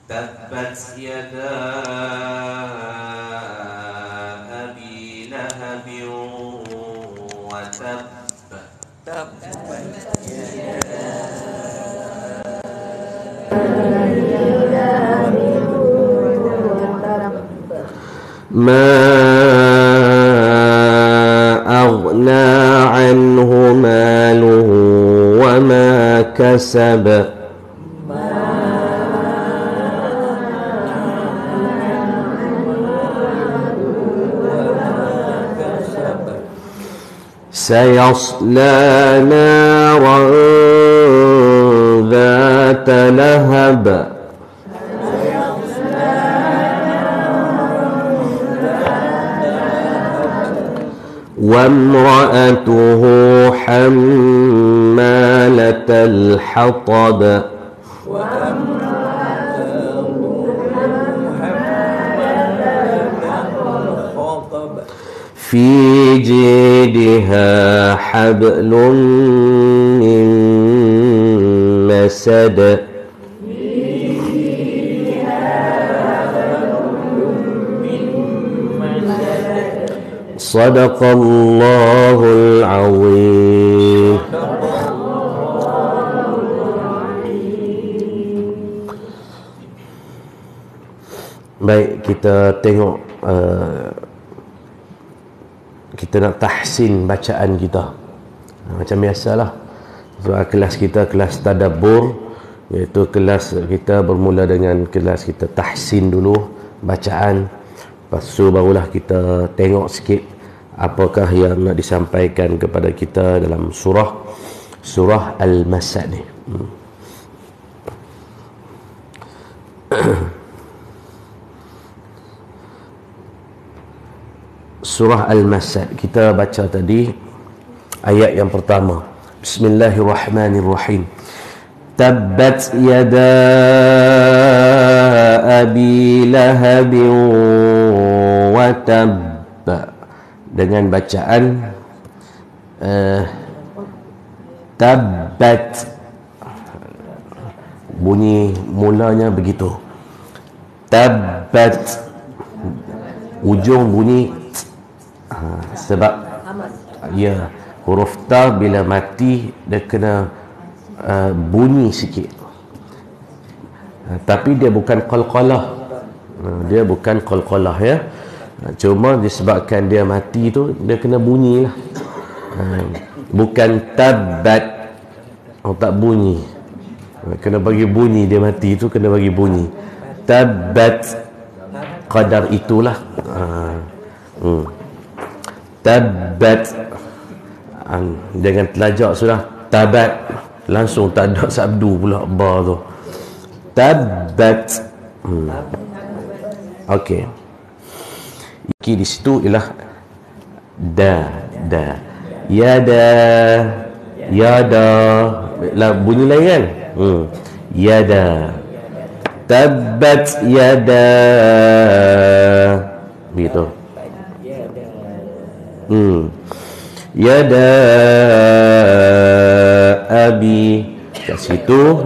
تبت يدا أبي لهب وتب ما أغنى عنه ماله وما كسب سيصلى نارا ذات لهب وامرأته حمالة الحطب في جيدها حبل من مسد صدق الله العظيم. Baik, kita tengok kita nak tahsin bacaan kita. Macam biasalah. Soal kelas kita kelas tadabbur, iaitu kelas kita bermula dengan kelas kita tahsin dulu bacaan. Lepas tu barulah kita tengok sikit apakah yang nak disampaikan kepada kita dalam surah Al-Masad ni. Surah Al-Masad kita baca tadi ayat yang pertama. Bismillahirrahmanirrahim. Tabbat yada abi lahab wa tabb. Dengan bacaan tabbat, bunyi mulanya begitu. Tabbat, ujung bunyi sebab ya, huruf ta bila mati dia kena bunyi sikit, tapi dia bukan qalqalah. Dia bukan qalqalah ya. Cuma disebabkan dia mati tu dia kena bunyi lah. Bukan tabbat, tak bunyi. Kena bagi bunyi, dia mati tu kena bagi bunyi. Tabbat, qadar itulah. Tabbat, jangan telajak sudah. Tabat, langsung tak ada sabdu pula ba tu. Tabbat. Okey. Iki di situ ialah da. Yada lah bunyi lain kan? Yada. Tabbat yada. Begitu. Yada abi. Kat situ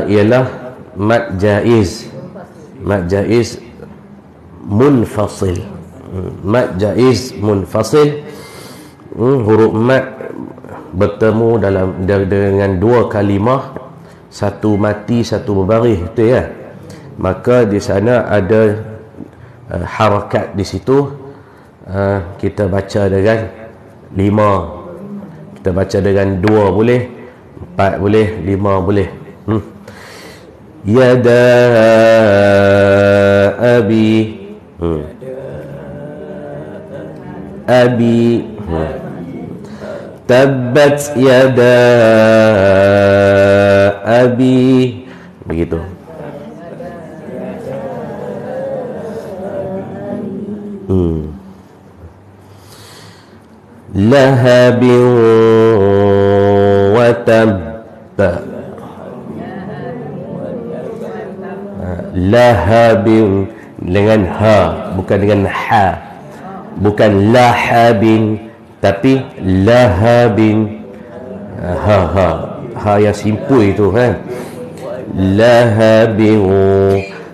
ialah mad jaiz. Mad jaiz munfasil. Mad jaiz munfasil. Huruf mad bertemu dengan dua kalimah, satu mati satu berbaris, betul ya? Maka di sana ada harakat di situ. Kita baca dengan 5, kita baca dengan 2 boleh, 4 boleh, 5 boleh. Yada abi. Abi. Tabbat yada abi. Begitu. Lahabin wa tabba. Lahabin dengan ha, bukan dengan ha. Bukan lahabin, tapi lahabin. Ha yang simpul itu kan. lahabiu.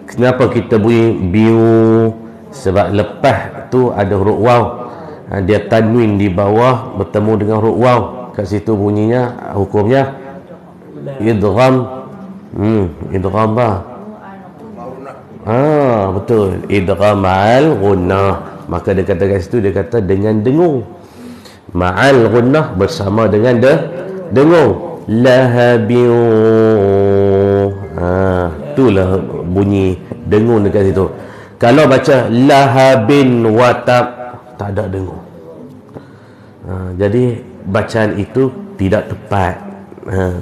Kenapa kita bunyi biu? Sebab lepas tu ada huruf waw. Dia tanwin di bawah bertemu dengan huruf waw. Kat situ bunyinya, hukumnya idgham. Idgham bah. Betul. Idgham ma'al ghunnah. Maka dia kata kat situ, dia kata dengan dengung. Ma'al ghunnah, bersama dengan dengung. Lahabiu. Itulah bunyi dengung dekat situ. Kalau baca lahabin watab, tak ada dengung. Jadi bacaan itu tidak tepat.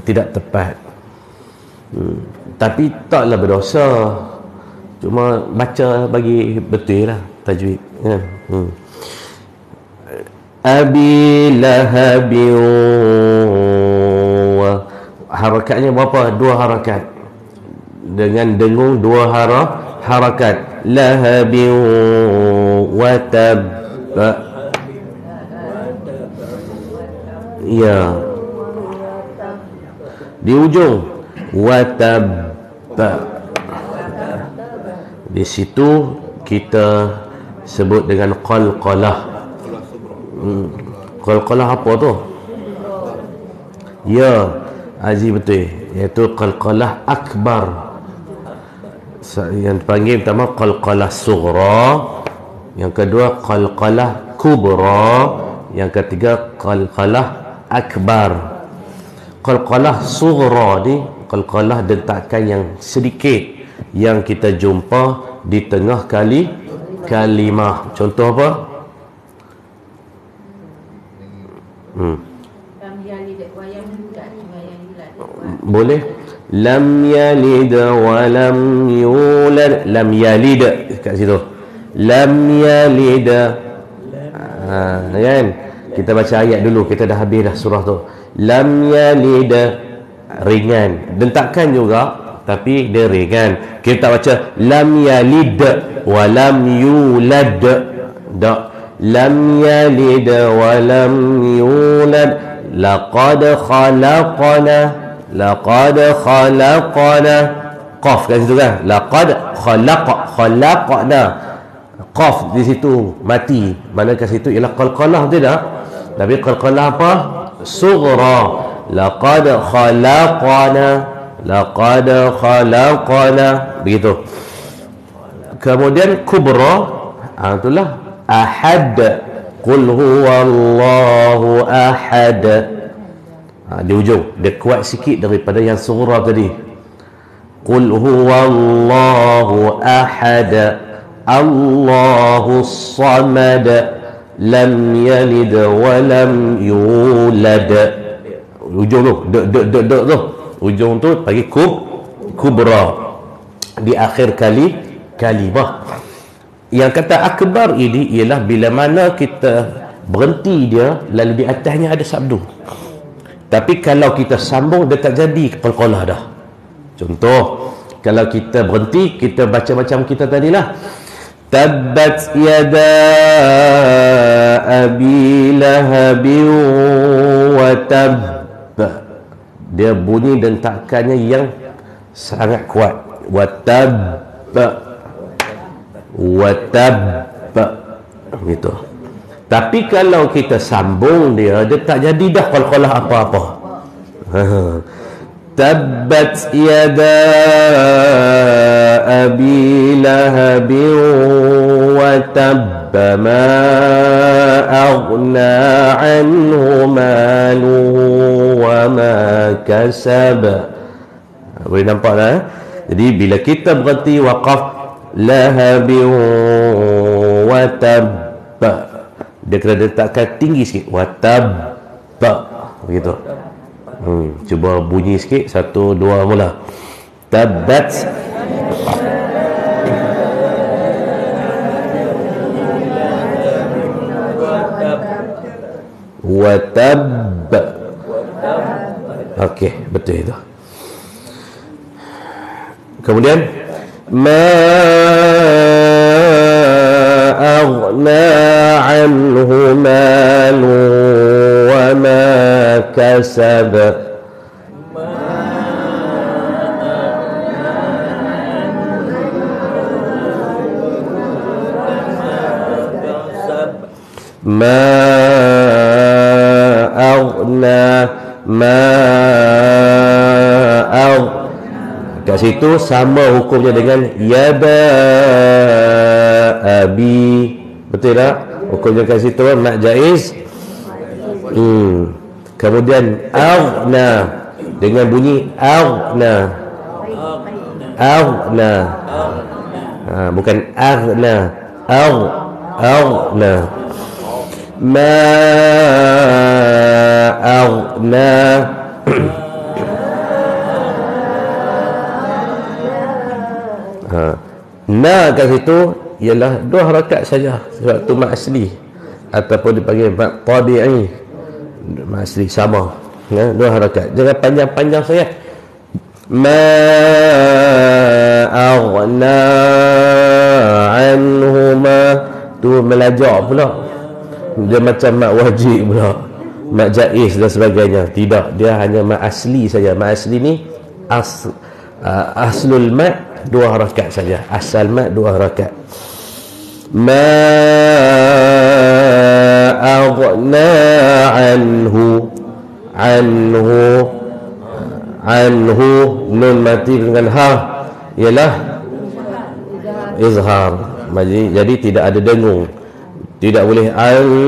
Tidak tepat. Tapi taklah berdosa. Cuma baca bagi betul lah tajwid kan. Abi lahabiu. Harakatnya berapa? 2 harakat. Dengan dengung 2 harakat. Lahabiu wa tab. Ya. Di ujung wa tab. Di situ kita sebut dengan qalqalah. Qalqalah apa tu? Ya, Aziz betul. Iaitu qalqalah akbar. Yang dipanggil pertama qalqalah sughra, yang kedua qalqalah kubra, yang ketiga qalqalah akbar. Qalqalah sughra ni qalqalah dentakan yang sedikit yang kita jumpa di tengah kalimah. Contoh apa? Boleh. Lam yalid wa lam yulad. Lam yalid kat situ. Lam yalid. Kan? Kita baca ayat dulu. Kita dah habis dah surah tu. Lam yalid. Ringan. Dentakan juga, tapi dia ringan. Kita baca lam yalid wa lam yulad. Tak. Lam yalid wa lam yulad. Laqad khalaqna. Laqad khalaqna. Qaf kat situ kan. Laqad khalaqna. Qaf di situ mati. Mana kat situ ialah qalqalah, tidak? Tapi qalqalah apa? Sughra. Laqad khalaqna. Laqad khalaqna. Begitu. Kemudian kubra, itulah ahad. Qul huwallahu ahad. Di ujung dia kuat sikit daripada yang surah tadi. Qul huwallahu ahad. Allahus samad. Lam yalid wa lam yulad. Ujung tu tu. Ujung tu bagi kubra di akhir kalimah. Yang kata akbar ini ialah bila mana kita berhenti dia, lalu di atasnya ada sabdu. Tapi kalau kita sambung, dia tak jadi qalqalah dah. Contoh, kalau kita berhenti, kita baca macam kita tadilah. Tabbat yada abi lahabin wa tab. Dia bunyi dentakannya yang sangat kuat. Wa tab. Wa tab. Gitu. Tapi kalau kita sambung dia tak jadi dah qalqalah apa-apa. Tabbat yada abi lahabin wa tabba ma aghna anhu maluhu wa ma kasab. Boleh nampak tak? Jadi bila kita berhenti waqaf lahabin wa tabba, dia kena letakkan tinggi sikit. Watab. Begitu. Cuba bunyi sikit. 1, 2 mula. Tabbat. Watab. Okey, betul itu. Kemudian ma aghna anhu malu wa ma kasab. ma aghna ma kat situ sama hukumnya dengan yada abi. Betul tak? Hukumnya kat situ mak jaiz. Kemudian aghna dengan bunyi aghna. Aghna. Bukan aghna. Aghna. Ma aghna. Na kat situ ialah 2 rakaat saja, sebab tu mak asli ataupun dipanggil mak tabi'i. Mak asli sama, 2 rakaat, jangan panjang-panjang sangat. Ma aghna anhuma, tu melajak pula, dia macam mak wajib pula, mak jaiz dan sebagainya. Tidak, dia hanya mak asli saja. Mak asli ni aslul mak 2 rakaat saja, asal mak 2 rakaat. Ma aghna anhu nun mati dengan ha ialah izhar, jadi tidak ada dengung, tidak boleh anhu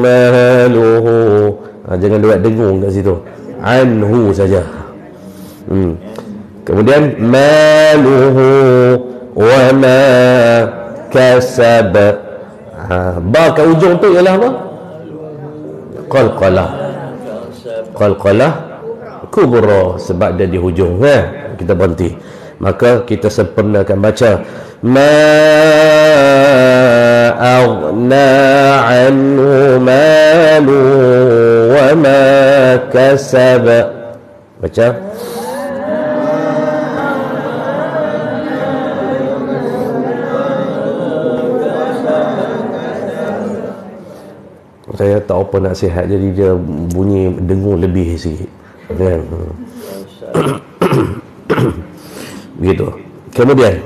maluhu. Jangan buat dengung kat situ, anhu saja. Kemudian maluhu wa ma kasab. Ba kat ujung tu ialah apa? Qalqalah kubra, sebab dia di hujung. Kita berhenti, maka kita sempurnakan baca ma aghna anhu malu wa ma kasab. Baca saya tak apa nak sihat, jadi dia bunyi dengung lebih sikit kan. Begitu. Kemudian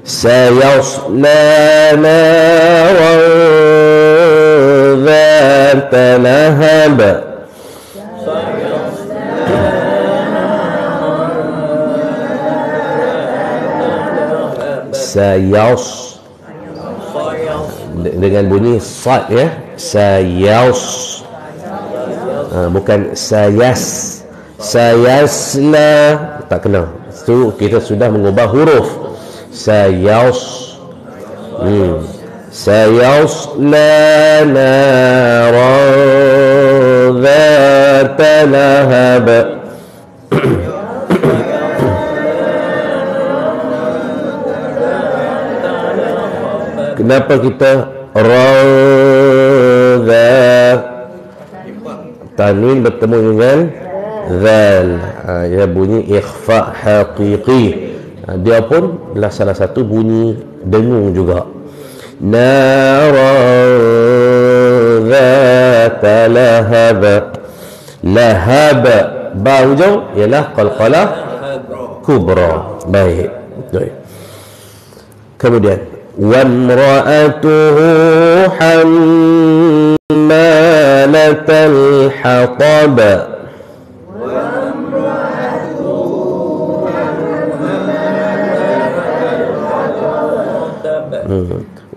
sayasla naran dhata lahab. Sayas dengan bunyi sad ya, sayas, bukan sayasla, tak kena. Itu kita sudah mengubah huruf. Sayasla naran dhata lahab. Kenapa kita radha tanwin bertemu dengan zal, ia bunyi ikhfa haqiqi. Dia pun adalah salah satu bunyi dengung juga. Nara dhata lahab. Lahab ba hujung ialah qalqalah kubra. Baik. Kemudian wamra'atuhu hammalatal hatab.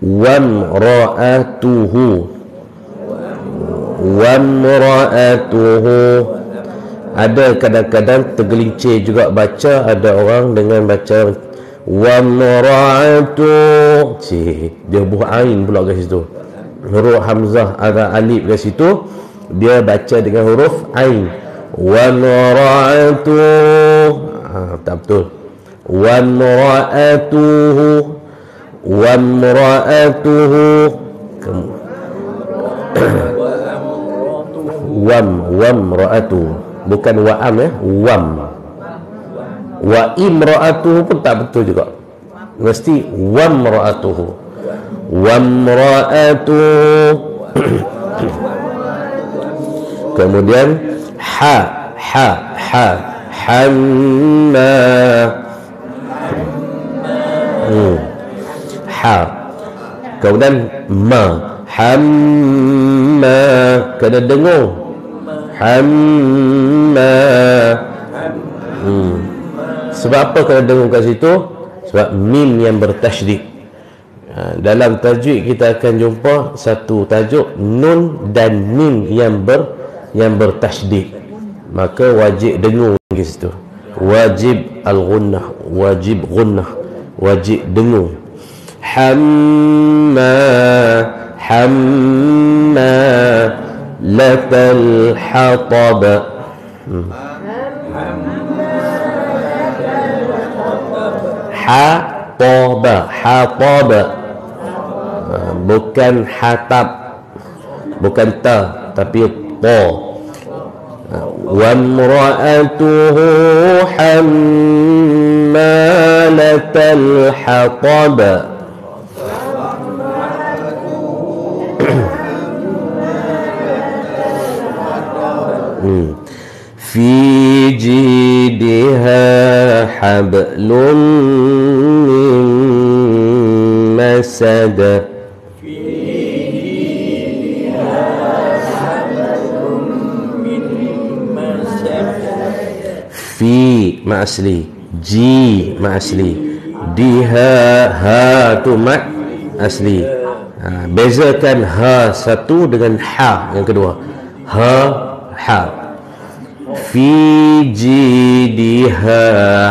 Wamra'atuhu ada kadang-kadang tergelincir juga baca, ada orang dengan baca wamra'atu, dia buh ain pula kat situ. Huruf hamzah ada alif kat situ, dia baca dengan huruf ain. Wamra'atu, tak betul. Wamra'atuhu wamra'atu, bukan wa'am ya, wam. Wa imra'atuhu pun tak betul juga, mesti wamra'atuhu. Kemudian hamma Kemudian ma, hamma, kena dengung. Hamma. Sebab apa kena dengung kat situ? Sebab mim yang bertasydid. Dalam tajwid kita akan jumpa satu tajuk nun dan mim yang bertasydid. Maka wajib dengung di situ. Wajib al-ghunnah, wajib ghunnah, wajib dengung. Hamma, hamma latal hatab. Hataba, hataba, bukan hatab, bukan ta, tapi ta. Wa imra'atuhu hammalatal hatab. Fi jidha hablum min masad. Fi ma asli, ji ma asli, diha ha tu mat asli. Bezakan ha satu dengan ha yang kedua. Ha, ha. Fi jidiha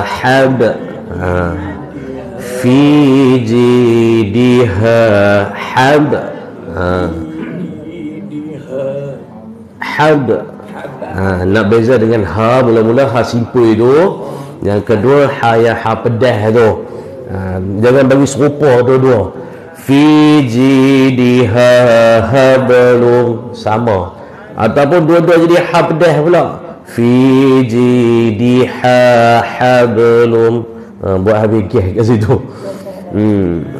hab. Fi jidiha hab. Hab. Nak beza dengan ha, mula-mula ha simpul itu, yang kedua ha yang ha pedas tu. Jangan bagi serupa dua-dua. Fi jidiha hablum, sama. Ataupun dua-dua jadi ha pedas pula. Fi jidiha hablum, buat habis gas kat situ.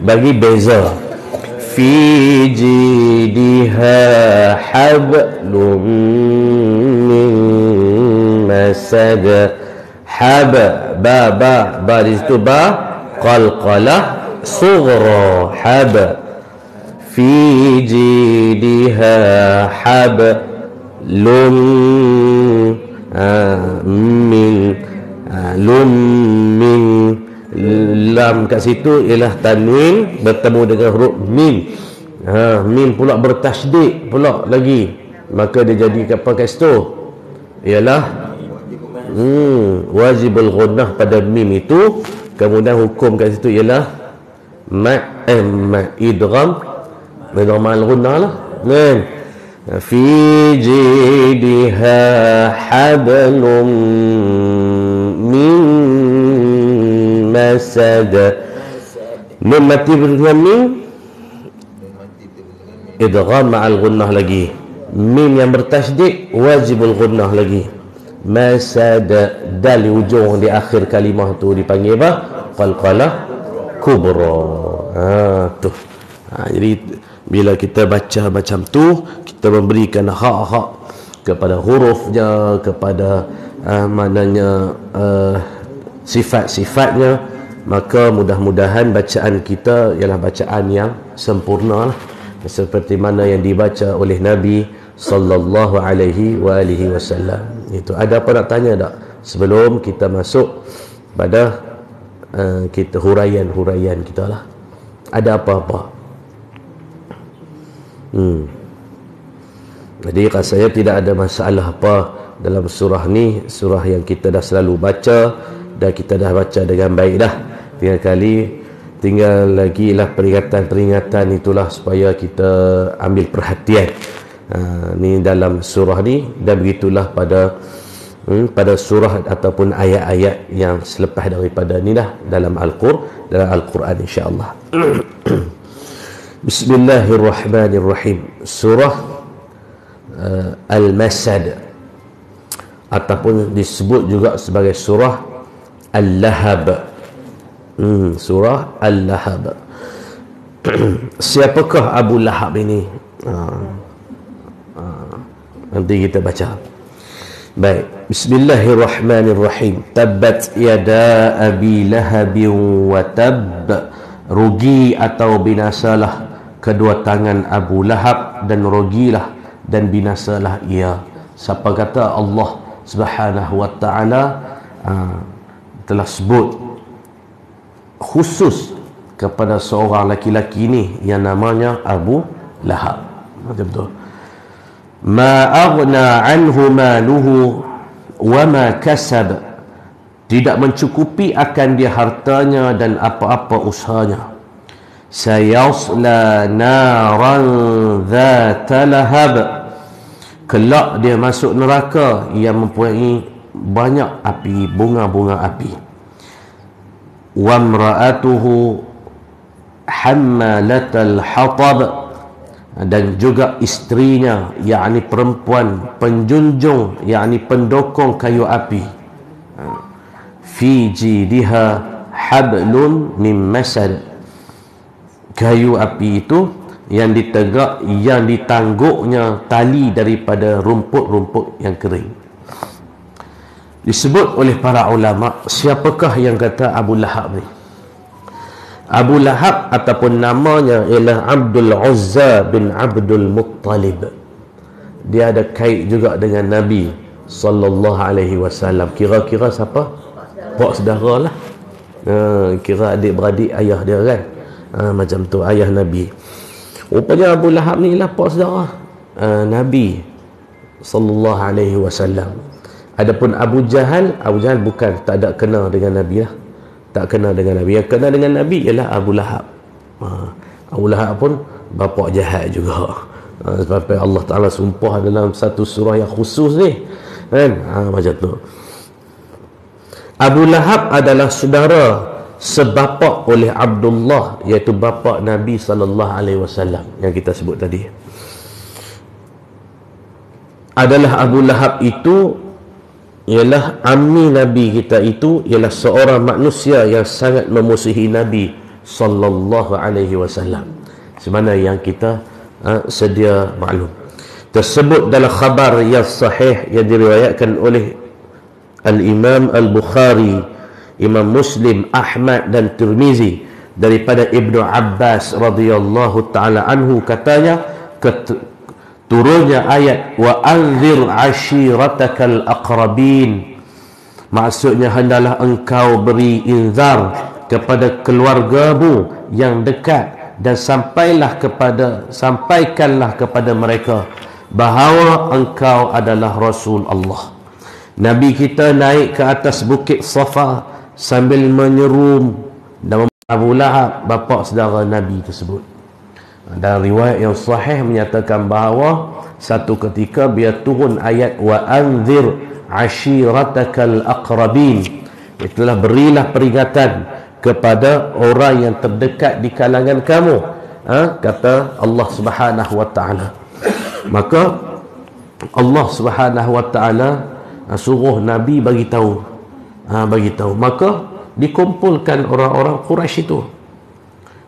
Bagi beza. Fi jidiha hablum min masad. Hab, ba di situ ba qalqalah sughra, hab. Fi jidiha hablum min, lum min, lam kat situ ialah tanwin bertemu dengan huruf mim. Mim pula bertasydid pula lagi, maka dia jadi apa kat situ? Ialah wajibul ghunnah pada mim itu. Kemudian hukum kat situ ialah idgham al ghunnah lah. Fi jidha hablum min masad. Nun mati dengan mim, idgham ma'al ghunnah lagi. Mim yang bertasydid wajibul ghunnah lagi. Masad, dal di ujung di akhir kalimah tu dipanggil apa? Qalqalah kubra. Tu. Jadi bila kita baca macam tu, kita memberikan hak-hak kepada hurufnya, kepada maknanya sifat-sifatnya, maka mudah-mudahan bacaan kita ialah bacaan yang sempurna lah, seperti mana yang dibaca oleh Nabi sallallahu alaihi wasallam. Itu ada apa nak tanya tak sebelum kita masuk pada kita huraian kita lah? Ada apa-apa? Jadi rasanya tidak ada masalah apa dalam surah ni. Surah yang kita dah selalu baca dan kita dah baca dengan baik dah. Tinggal lagi lah peringatan itulah supaya kita ambil perhatian. Ni dalam surah ni, dan begitulah pada surah ataupun ayat-ayat yang selepas daripada ni dah dalam Al-Quran insya-Allah. Bismillahirrahmanirrahim. Surah Al-Masad ataupun disebut juga sebagai surah Al-Lahab. Surah Al-Lahab. Siapakah Abu Lahab ini? Nanti kita baca. Baik, bismillahirrahmanirrahim. Tabbat yada abi lahabin wa tab. Rugi atau binasalah kedua tangan Abu Lahab dan rugilah dan binasalah ia. Siapa kata Allah Subhanahu wa taala telah sebut khusus kepada seorang laki-laki ni yang namanya Abu Lahab. Macam tu. Ma aghna anhu maluhu wa ma kasab, tidak mencukupi akan dia hartanya dan apa-apa usahanya. Sayasla naran dhata lahab, kelak dia masuk neraka yang mempunyai banyak api, bunga-bunga api. Wa imra'atuhu hammalatal hatab, dan juga istrinya yakni perempuan penjunjung yakni pendokong kayu api. Fi jidha hablum min masad, kayu api itu yang ditegak, yang ditangguknya tali daripada rumput-rumput yang kering. Disebut oleh para ulama, siapakah yang kata Abu Lahab ni? Abu Lahab ataupun namanya ialah Abdul Uzza bin Abdul Muttalib. Dia ada kait juga dengan Nabi sallallahu alaihi wasallam. Kira-kira siapa? Pak saudara lah. Kira adik-beradik ayah dia kan. Macam tu, ayah Nabi. Rupanya Abu Lahab ni lah pak saudara Nabi sallallahu alaihi wasallam. Adapun Abu Jahal bukan, tak ada kena dengan Nabi lah. Tak kena dengan Nabi. Yang kena dengan Nabi ialah Abu Lahab. Abu Lahab pun bapa jahat juga. Sebab Allah Ta'ala sumpah dalam satu surah yang khusus ni kan. Macam tu. Abu Lahab adalah saudara sebapa oleh Abdullah, iaitu bapa Nabi sallallahu alaihi wasallam yang kita sebut tadi. Adalah Abu Lahab itu ialah ammi Nabi kita, itu ialah seorang manusia yang sangat memusuhi Nabi sallallahu alaihi wasallam, sebagaimana yang kita sedia maklum. Tersebut dalam khabar yang sahih yang diriwayatkan oleh Al-Imam Al-Bukhari, Imam Muslim, Ahmad dan Tirmizi daripada Ibnu Abbas radhiyallahu taala anhu, katanya turunnya ayat wa anzir ashiratakal aqrabin, maksudnya hendaklah engkau beri inzar kepada keluargamu yang dekat, dan sampaikanlah kepada mereka bahawa engkau adalah Rasul Allah. Nabi kita naik ke atas bukit Safa sambil menyerum, dan Abu Lahab bapa saudara Nabi tersebut. Dan riwayat yang sahih menyatakan bahawa satu ketika biar turun ayat wa anzir ashiratakal aqrabin, itulah berilah peringatan kepada orang yang terdekat di kalangan kamu, kata Allah Subhanahu wa taala. Maka Allah Subhanahu wa taala suruh Nabi bagi tahu. Maka dikumpulkan orang-orang Quraisy itu.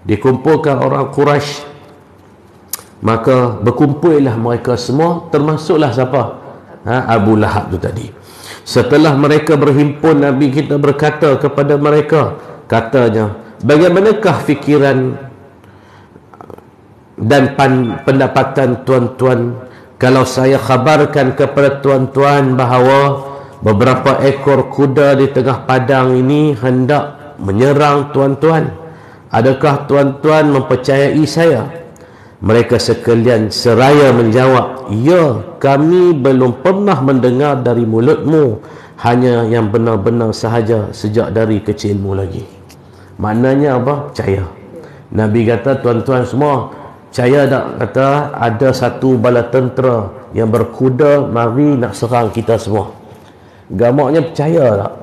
Dikumpulkan orang Quraisy. Maka berkumpullah mereka semua, termasuklah siapa? Abu Lahab tu tadi. Setelah mereka berhimpun, Nabi kita berkata kepada mereka, katanya, bagaimanakah fikiran dan pendapatan tuan-tuan kalau saya khabarkan kepada tuan-tuan bahawa beberapa ekor kuda di tengah padang ini hendak menyerang tuan-tuan? Adakah tuan-tuan mempercayai saya? Mereka sekalian seraya menjawab, ya, kami belum pernah mendengar dari mulutmu, hanya yang benar-benar sahaja sejak dari kecilmu lagi. Maknanya apa? Percaya. Nabi kata, tuan-tuan semua percaya tak? Kata ada satu bala tentera yang berkuda mari nak serang kita semua. Gamaknya percaya tak?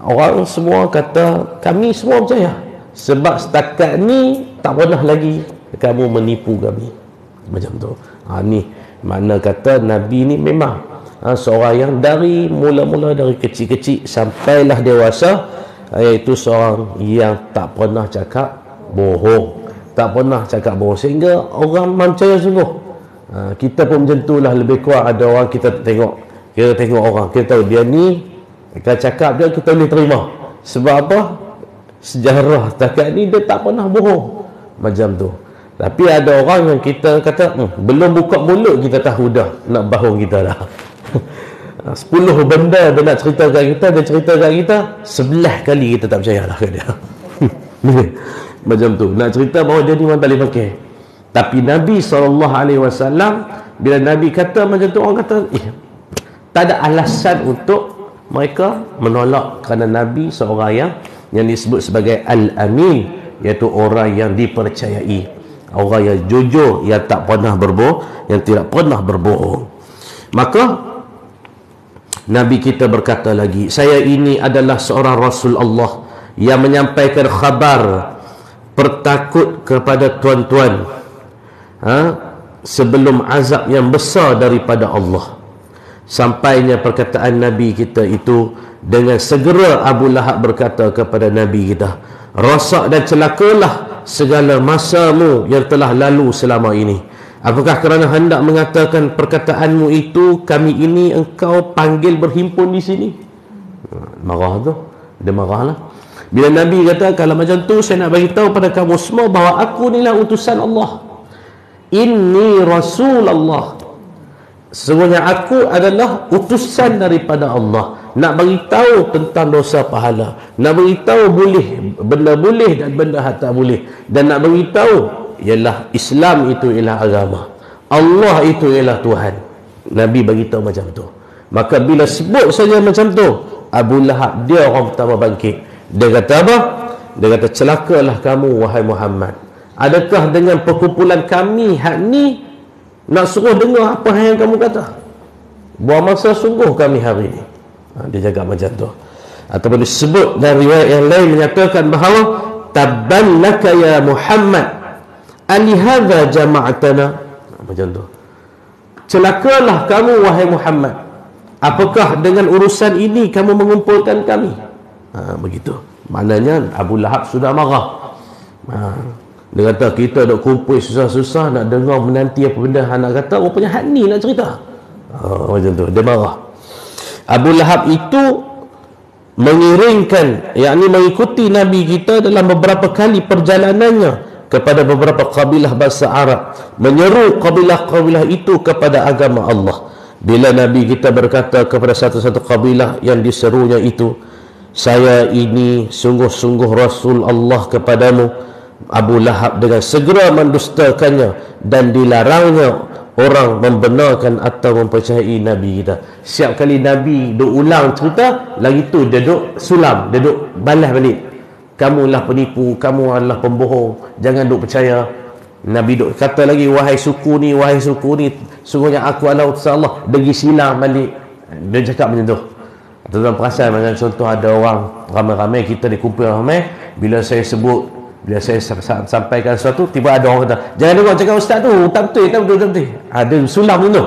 Orang semua kata kami semua percaya, sebab setakat ni tak pernah lagi kamu menipu kami. Macam tu. Ni makna kata Nabi ni memang seorang yang dari mula-mula dari kecil-kecil sampailah dewasa, iaitu seorang yang tak pernah cakap bohong. Tak pernah cakap bohong, sehingga orang percaya sungguh. Kita pun macam itulah, lebih kurang ada orang kita tengok orang, kita tahu dia ni, kita cakap dia kita boleh terima. Sebab apa? Sejarah setakat ni dia tak pernah bohong. Macam tu. Tapi ada orang yang kita kata belum buka mulut kita tahu dah nak bahung kita dah. 10 benda dia nak cerita kat kita, dia cerita kat kita 11 kali kita tak percayalah kat dia. Macam tu. Nak cerita bahawa dia ni memang tak boleh pakai. Tapi Nabi SAW, bila Nabi kata macam tu, orang kata tak ada alasan untuk mereka menolak, kerana Nabi seorang yang disebut sebagai Al-Amin, iaitu orang yang dipercayai, orang yang jujur, yang tak pernah berbohong, yang tidak pernah berbohong. Maka Nabi kita berkata lagi, saya ini adalah seorang Rasul Allah yang menyampaikan khabar pertakut kepada tuan-tuan sebelum azab yang besar daripada Allah. Sampainya perkataan Nabi kita itu, dengan segera Abu Lahab berkata kepada Nabi kita, rosak dan celakalah segala masamu yang telah lalu selama ini. Apakah kerana hendak mengatakan perkataanmu itu, kami ini engkau panggil berhimpun di sini? Marah tu. Dia marahlah. Bila Nabi kata, kalau macam tu saya nak bagi tahu pada kamu semua bahawa aku inilah utusan Allah. Inni Rasulullah. Sesungguhnya aku adalah utusan daripada Allah. Nak bagi tahu tentang dosa pahala, nak bagi tahu boleh, benda boleh dan benda tak boleh, dan nak bagi tahu ialah Islam itu ialah agama, Allah itu ialah Tuhan. Nabi bagi tahu macam tu. Maka bila sebut saja macam tu, Abu Lahab dia orang pertama bangkit. Dia kata apa? Dia kata, celakalah kamu wahai Muhammad. Adakah dengan perkumpulan kami hak ni nak suruh dengar apa yang kamu kata? Buang masa sungguh kami hari ini. Dia jaga macam tu. Ataupun disebut dari riwayat yang lain menyatakan bahawa tabban laka ya Muhammad alihadza jama'atana. Macam tu. Celakalah kamu wahai Muhammad, apakah dengan urusan ini kamu mengumpulkan kami? Begitu. Maknanya Abu Lahab sudah marah. Dia kata, kita duk kumpul susah-susah nak dengar menanti apa benda nak kata, rupanya hak ni nak cerita. Macam tu. Dia marah. Abu Lahab itu mengiringkan, yakni mengikuti Nabi kita dalam beberapa kali perjalanannya kepada beberapa kabilah bangsa Arab, menyeru kabilah-kabilah itu kepada agama Allah. Bila Nabi kita berkata kepada satu-satu kabilah yang diserunya itu, saya ini sungguh-sungguh Rasul Allah kepadamu, Abu Lahab dengan segera mendustakannya dan dilarangnya orang membenarkan atau mempercayai Nabi kita. Setiap kali Nabi duk ulang cerita, lagi tu dia duk sulam, dia duk balas balik. Kamulah penipu, kamu adalah pembohong, jangan duk percaya. Nabi duk kata lagi, wahai suku ni, sungguhnya aku adalah utusan Allah. Dia silam balik. Dia cakap macam tu. Tuan-tuan perasan macam contoh ada orang ramai-ramai, kita dikumpul ramai, bila saya sampaikan sesuatu, tiba ada orang kata, jangan dengar cakap ustaz tu, tak betul. Ada sulam tu,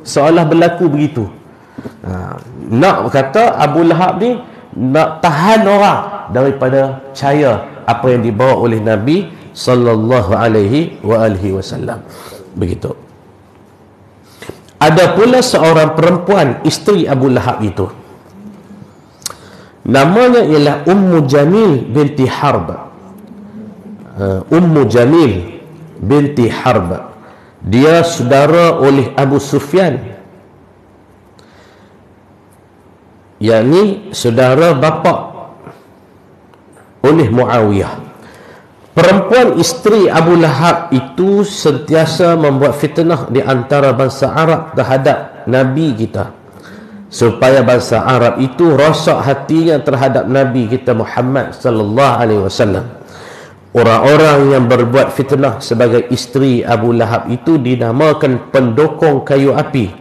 seolah berlaku begitu. Nak kata Abu Lahab ni nak tahan orang daripada percaya apa yang dibawa oleh Nabi sallallahu alaihi wasallam. Begitu. Ada pula seorang perempuan, isteri Abu Lahab itu, namanya ialah Ummu Jamil binti Harb. Ummu Jamil binti Harb, dia saudara oleh Abu Sufyan, yakni saudara bapa oleh Muawiyah. Perempuan isteri Abu Lahab itu sentiasa membuat fitnah di antara bangsa Arab terhadap Nabi kita, supaya bangsa Arab itu rosak hatinya terhadap Nabi kita Muhammad sallallahu alaihi wasallam. Orang-orang yang berbuat fitnah sebagai isteri Abu Lahab itu dinamakan pendokong kayu api,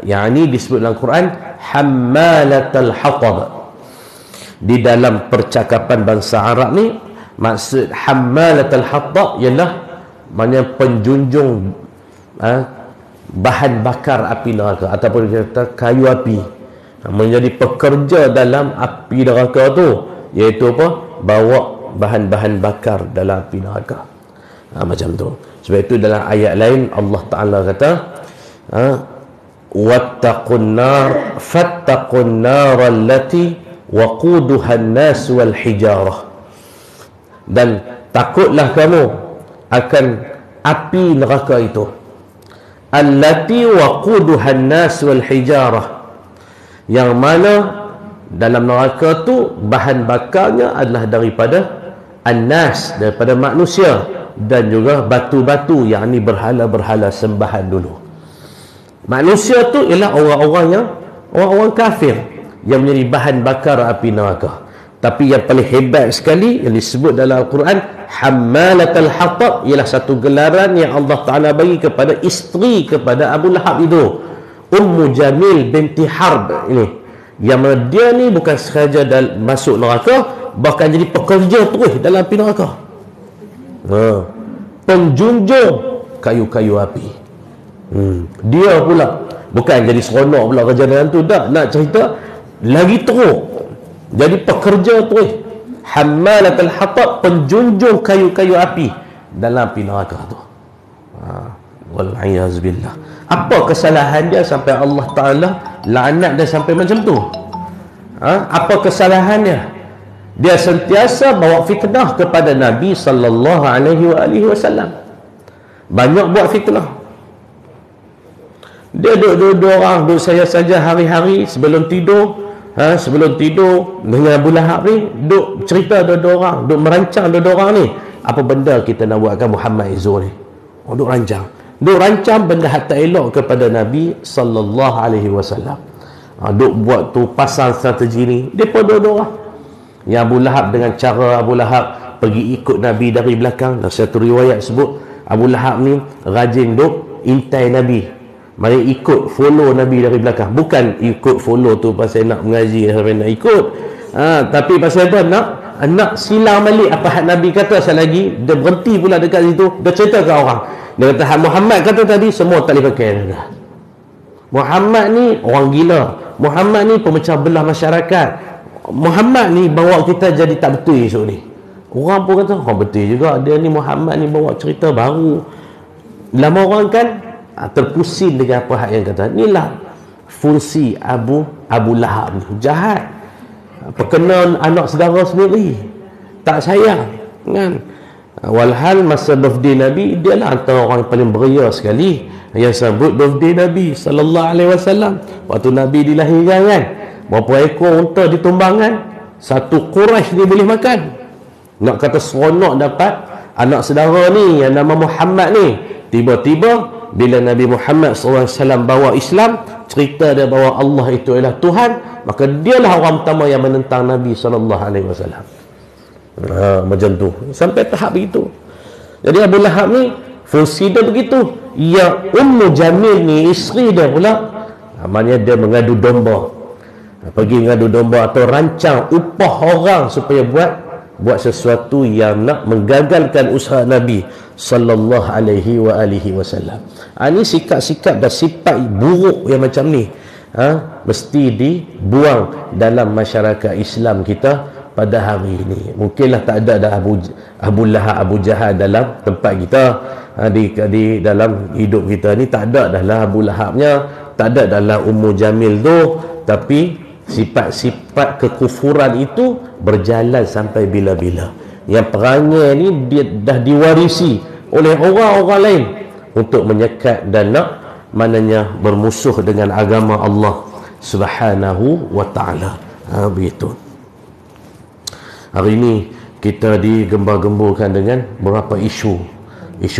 yakni disebut dalam Quran hammalatul hatab. Di dalam percakapan bangsa Arab ni, maksud hammalatul hatab ialah maknanya penjunjung bahan bakar api neraka, ataupun kata kayu api, menjadi pekerja dalam api neraka tu, iaitu apa? Bawa bahan-bahan bakar dalam api neraka. Macam tu. Sebab itu dalam ayat lain Allah Ta'ala kata, wattaqun nar fattaqun nar allati waquduha an-nas wal hijarah. Dan takutlah kamu akan api neraka itu, allati waquduhan nas wal hijarah, yang mana dalam neraka tu bahan bakarnya adalah daripada annas, daripada manusia, dan juga batu-batu, yang ni berhala-berhala sembahan dulu. Manusia tu ialah orang-orang kafir yang menjadi bahan bakar api neraka. Tapi yang paling hebat sekali yang disebut dalam Al-Quran, hammalatal hatab, ialah satu gelaran yang Allah Ta'ala bagi kepada isteri kepada Abu Lahab itu, Ummu Jamil binti Harb ini, yang mana dia ni bukan sahaja masuk neraka, bahkan jadi pekerja terus dalam api neraka. Penjunjung kayu-kayu api. Dia pula bukan jadi seronok pula kerja dalam tu, tak, nak cerita lagi teruk, jadi pekerja terus. Hammalatul hatab, penjunjung kayu-kayu api dalam api neraka tu. Wal'iyazbillah. Apa kesalahan dia sampai Allah Ta'ala laknat dia sampai macam tu? Apa kesalahannya? Dia sentiasa bawa fitnah kepada Nabi sallallahu alaihi wasallam. Banyak buat fitnah. Dia duduk orang, duduk saja hari-hari sebelum tidur, sebelum tidur dengan Abu Lahab ni, duduk cerita dua orang, duduk merancang dua orang ni, apa benda kita nak buatkan Muhammad Izzul ni. Duduk rancang benda hatta elok kepada Nabi sallallahu alaihi wasallam. Duduk buat tu, pasang strategi ni. Depa dua orang, yang Abu Lahab dengan cara Abu Lahab pergi ikut Nabi dari belakang. Dalam satu riwayat sebut Abu Lahab ni rajin duk intai Nabi, mari ikut follow Nabi dari belakang. Bukan ikut follow tu pasal nak mengaji, sampai nak ikut, tapi pasal apa? Nak silang balik apa hak Nabi kata. Sekali lagi dia berhenti pula dekat situ, dia cerita ke orang, dia kata hak Muhammad kata tadi semua tak boleh pakai dah. Muhammad ni orang gila, Muhammad ni pemecah belah masyarakat, Muhammad ni bawa kita jadi tak betul esok ni. Orang pun kata betul juga, dia ni Muhammad ni bawa cerita baru. Lama orang kan terpusing dengan apa hak yang kata. Inilah fungsi Abu Lahab ni, jahat, perkenal anak saudara sendiri, tak sayang kan. Walhal masa birthday Nabi, dia lah antara orang yang paling beria sekali yang sambut birthday Nabi sallallahu alaihi wasallam. Waktu Nabi dilahirkan kan, berapa ekor unta ditumbangkan, satu Quraisy dia boleh makan. Nak kata seronok dapat anak saudara ni yang nama Muhammad ni. Tiba-tiba bila Nabi Muhammad SAW bawa Islam, cerita dia bahawa Allah itu adalah Tuhan, maka dialah orang pertama yang menentang Nabi SAW. Macam tu, sampai tahap begitu. Jadi Abu Lahab ni fungsi dia begitu. Ya, Ummu Jamil ni isteri dia pula, maknanya dia mengadu domba, pergi mengadu domba atau rancang upah orang supaya buat sesuatu yang nak menggagalkan usaha Nabi sallallahu alaihi wasallam. Ini sikap-sikap dan sifat buruk yang macam ni mesti dibuang dalam masyarakat Islam kita pada hari ini. Mungkinlah tak ada dah Abu Lahab, Abu Jahal dalam tempat kita, di dalam hidup kita ni tak ada dah lah Abu Lahabnya, tak ada dah lah Ummu Jamil tu, tapi sifat-sifat kekufuran itu berjalan sampai bila-bila. Yang perangai ni dia dah diwarisi oleh orang-orang lain untuk menyekat dan nak maknanya bermusuh dengan agama Allah Subhanahu wa ta'ala. Begitu. Hari ini kita digembar-gemburkan dengan beberapa isu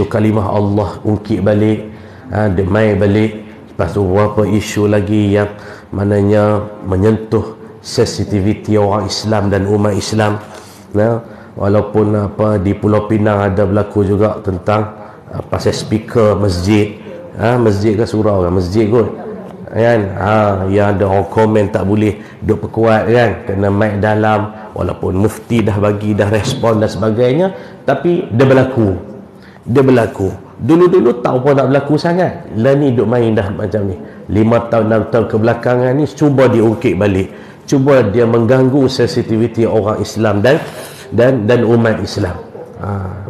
kalimah Allah ungkit balik, demai balik. Lepas tu beberapa isu lagi yang maknanya menyentuh sensitiviti orang Islam dan umat Islam. Walaupun di Pulau Pinang ada berlaku juga tentang pasal speaker masjid. Masjid ke surau kan? Masjid kot kan? Yang ada orang komen tak boleh duk perkuat kan, kena mic dalam, walaupun mufti dah bagi, dah respon dan sebagainya, tapi dia berlaku. Dulu-dulu tak apa nak berlaku sangat. Lah ni duk main dah macam ni 5 tahun 6 tahun kebelakangan ni, cuba diungkit balik, cuba dia mengganggu sensitiviti orang Islam dan umat Islam.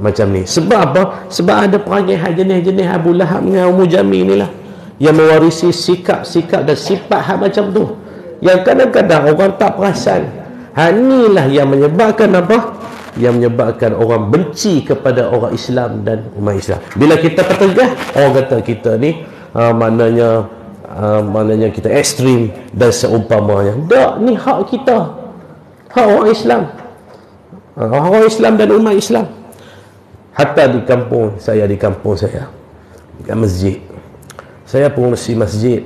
Macam ni. Sebab apa? Sebab ada perangai jenis-jenis Abu Lahab dengan Ummu Jamil ni lah, yang mewarisi sikap-sikap dan sifat hak macam tu, yang kadang-kadang orang tak perasan. Inilah yang menyebabkan apa? yang menyebabkan orang benci kepada orang Islam dan umat Islam. Bila kita pertegah, orang kata kita ni maknanya kita ekstrim dan seumpamanya. Tak, ni hak kita, hak orang Islam, orang Islam dan umat Islam. Hatta di kampung saya, dekat masjid, saya pengurusi masjid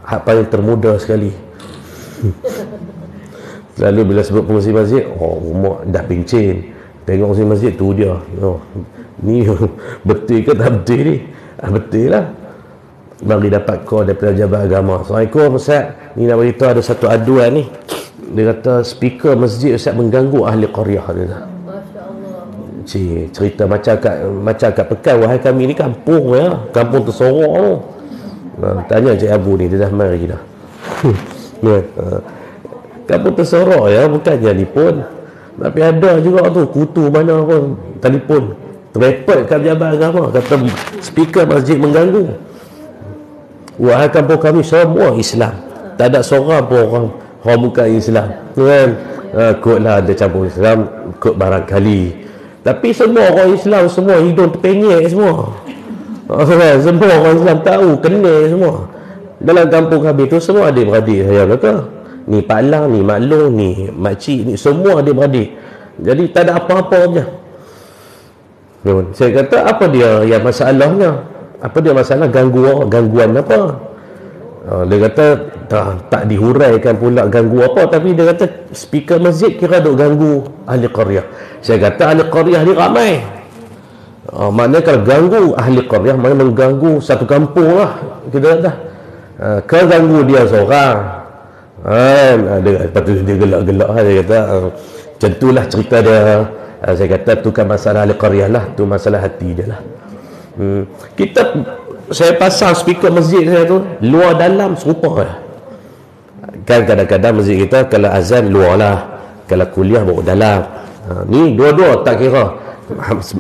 hak paling termuda sekali. Selalu bila sebut pengurusi masjid, rumah dah pincin, tengok pengurusi masjid tu dia, ni betul ke tak betul ni? Betul lah. Mari dapat call daripada Jabat Agama. Assalamualaikum Ustaz, ni nak beritahu ada satu aduan ni. Dia kata speaker masjid Ustaz mengganggu ahli qaryah. Dia kata, cerita macam kat Pekan. Wahai kami ni kampung ya, kampung tersorok tu. Tanya Cik Abu ni, dia dah mari dah. Kampung tersorok ya, bukannya ni pun. Tapi ada juga tu kutu mana pun telefon report kat Jabat Agama, kata speaker masjid mengganggu. Wahai kampung kami semua Islam, tak ada seorang pun orang bukan Islam kan. Kotlah ada campur Islam, kot barangkali, tapi semua orang Islam semua hidung terpenyek semua. Semua orang Islam tahu, kenal semua. Dalam kampung kami tu semua adik-beradik saya kata. Ni Pak Lang, ni Mak Long, ni Makcik, ni semua adik-beradik. Jadi tak ada apa-apa je. Saya kata apa dia yang masalahnya? Apa dia masalah? Gangguan apa? Dia kata tak dihuraikan pula ganggu apa, tapi dia kata speaker masjid kira duk ganggu ahli qaryah. Saya kata ahli qaryah ni ramai. Maknanya kalau ganggu ahli qaryah, maknanya mengganggu satu kampung lah. Kita kata kan ganggu dia seorang. Lepas tu dia gelak-gelak. Dia kata macam itulah cerita dia. Saya kata tu kan masalah ahli qaryah lah, tu masalah hati dia lah. Saya pasang speaker masjid saya tu luar dalam serupa lah. Kan kadang-kadang masjid kita kalau azan luar lah, kalau kuliah baru dalam. Ni dua-dua tak kira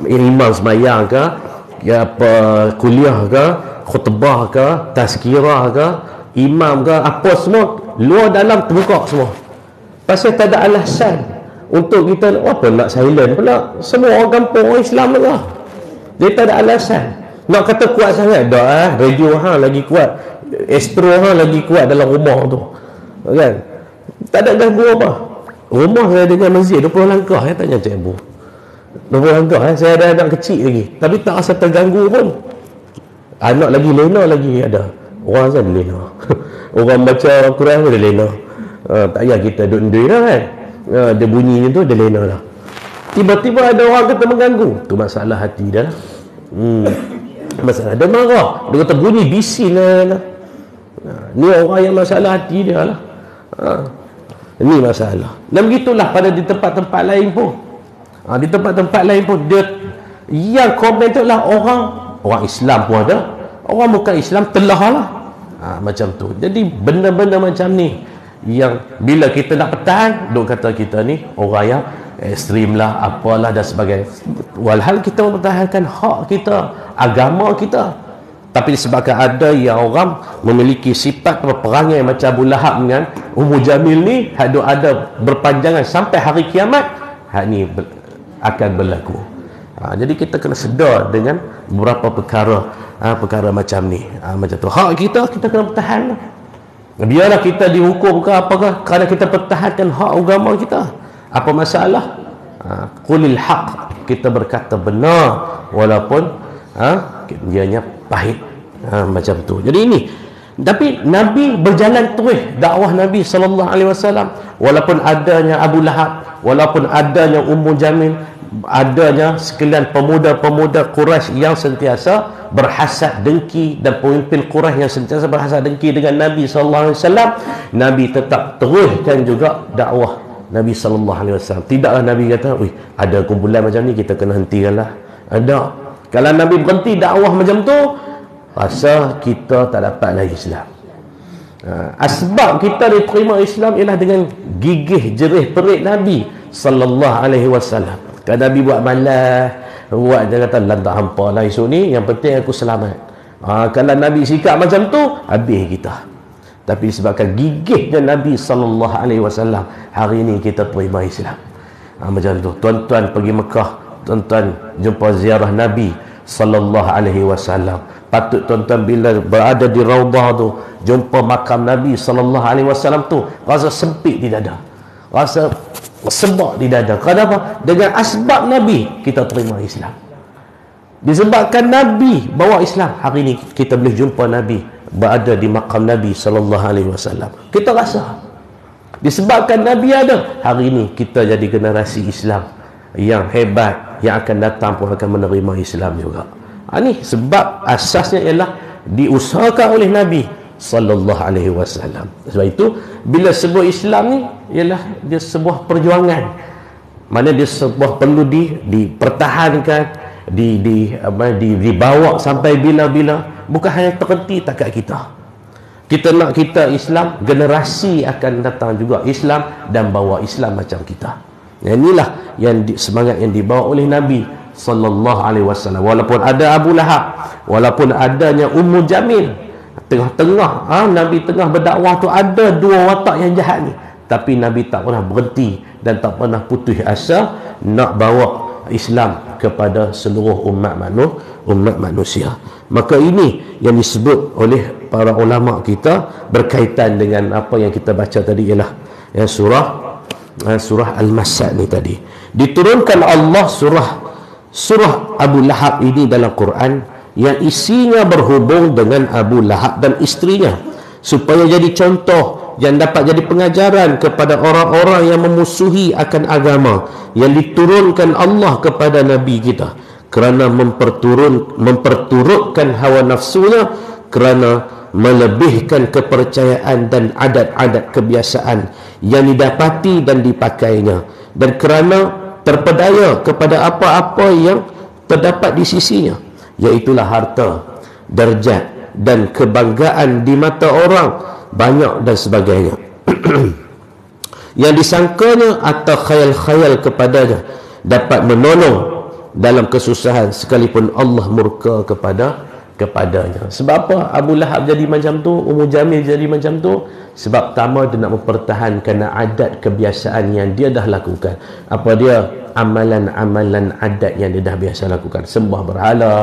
imam semayang ke, apa kuliah ke, khutbah ke, tazkirah ke, imam ke, apa semua luar dalam terbuka semua. Pasal tak ada alasan untuk kita apa nak silent pula. Semua orang kampung orang Islam lah. Dia tak ada alasan. Nak kata kuat sangat dah, radio hang lagi kuat, Astro hang lagi kuat dalam rumah tu. Kan? Tak ada ganggu apa. Rumah saya dengan masjid 20 langkah, saya tanya Cik Abu. 20 langkah, saya ada anak kecil lagi, tapi tak rasa terganggu pun. Anak lagi lena lagi ada. Orang asal lena. Orang baca Quran pun dia lena. Tak payah kita duduk dah kan. Dia bunyi tu dia lena lah. Tiba-tiba ada orang kata mengganggu, tu masalah hati dah lah. Masalah dia marah, dia kata bunyi bising lah. Ni orang yang masalah hati dia lah. Ini masalah. Dan begitulah pada di tempat-tempat lain pun. Di tempat-tempat lain pun dia yang komen tu lah orang Islam pun ada, orang bukan Islam telah lah. Macam tu. Jadi benda-benda macam ni yang bila kita nak pertahan, duk kata kita ni orang yang ekstrim lah, apalah dan sebagainya. Walhal kita mempertahankan hak kita, agama kita. Tapi disebabkan ada yang orang memiliki sifat peperangai macam Abu Lahab dengan Ummu Jamil ni, hak ada berpanjangan sampai hari kiamat, hak ni akan berlaku. Jadi kita kena sedar dengan beberapa perkara macam ni. Macam tu hak kita kena pertahan. Biarlah kita dihukum ke apakah, kerana kita pertahankan hak agama kita. Apa masalah? Qulil haq, kita berkata benar walaupun dianya pahit. Macam tu. Jadi ini, tapi Nabi berjalan terus dakwah Nabi SAW, walaupun adanya Abu Lahab, walaupun adanya Ummu Jamil, adanya sekalian pemuda-pemuda Quraisy yang sentiasa berhasad dengki, dan pemimpin Quraisy yang sentiasa berhasad dengki dengan Nabi SAW, Nabi tetap teruskan juga dakwah Nabi SAW. Tidaklah Nabi kata, ada kumpulan macam ni kita kena hentikanlah. Ada. Kalau Nabi berhenti dakwah macam tu, rasa kita tak dapat lagi Islam. Asbab kita diterima Islam ialah dengan gigih jerih perit Nabi SAW. Kalau Nabi buat malas, dia kata lantak hampa lah esok ni, yang penting aku selamat. Kalau Nabi sikap macam tu, habis kita. Tapi disebabkan gigihnya Nabi SAW, hari ini kita terima Islam. Macam tu. Tuan-tuan pergi Mekah, tuan-tuan jumpa ziarah Nabi sallallahu alaihi wasallam. Patut tuan-tuan bila berada di Raudah tu, jumpa makam Nabi sallallahu alaihi wasallam tu, rasa sempit di dada. Rasa sebab di dada. Kenapa? Dengan asbab Nabi kita terima Islam. Disebabkan Nabi bawa Islam, hari ini kita boleh jumpa Nabi, berada di makam Nabi sallallahu alaihi wasallam. Kita rasa disebabkan Nabi ada, hari ini kita jadi generasi Islam yang hebat, yang akan datang pun akan menerima Islam juga. Ini sebab asasnya ialah diusahakan oleh Nabi sallallahu alaihi wasallam. Sebab itu bila sebut Islam ni ialah dia sebuah perjuangan. Mana dia sebuah perlu dipertahankan, dibawa sampai bila-bila, bukan hanya terhenti takat kita. Kita nak kita Islam, generasi akan datang juga Islam dan bawa Islam macam kita. Inilah yang semangat yang dibawa oleh Nabi sallallahu alaihi wasallam. Walaupun ada Abu Lahab, walaupun adanya Ummu Jamil, tengah-tengah Nabi tengah berdakwah tu ada dua watak yang jahat ni, tapi Nabi tak pernah berhenti dan tak pernah putus asa nak bawa Islam kepada seluruh umat manusia. Maka ini yang disebut oleh para ulama kita berkaitan dengan apa yang kita baca tadi, ialah yang surah Al-Masad ni tadi. Diturunkan Allah surah Abu Lahab ini dalam Quran yang isinya berhubung dengan Abu Lahab dan isterinya, supaya jadi contoh yang dapat jadi pengajaran kepada orang-orang yang memusuhi akan agama yang diturunkan Allah kepada Nabi kita, kerana memperturutkan hawa nafsunya, kerana melebihkan kepercayaan dan adat-adat kebiasaan yang didapati dan dipakainya, dan kerana terpedaya kepada apa-apa yang terdapat di sisinya, iaitulah harta, darjat dan kebanggaan di mata orang banyak dan sebagainya yang disangkanya atau khayal-khayal kepadanya dapat menolong dalam kesusahan sekalipun Allah murka kepadanya. Sebab apa Abu Lahab jadi macam tu, Ummu Jamil jadi macam tu? Sebab pertama dia nak mempertahankan adat kebiasaan yang dia dah lakukan. Apa dia? Amalan-amalan adat yang dia dah biasa lakukan. Sembah berhala,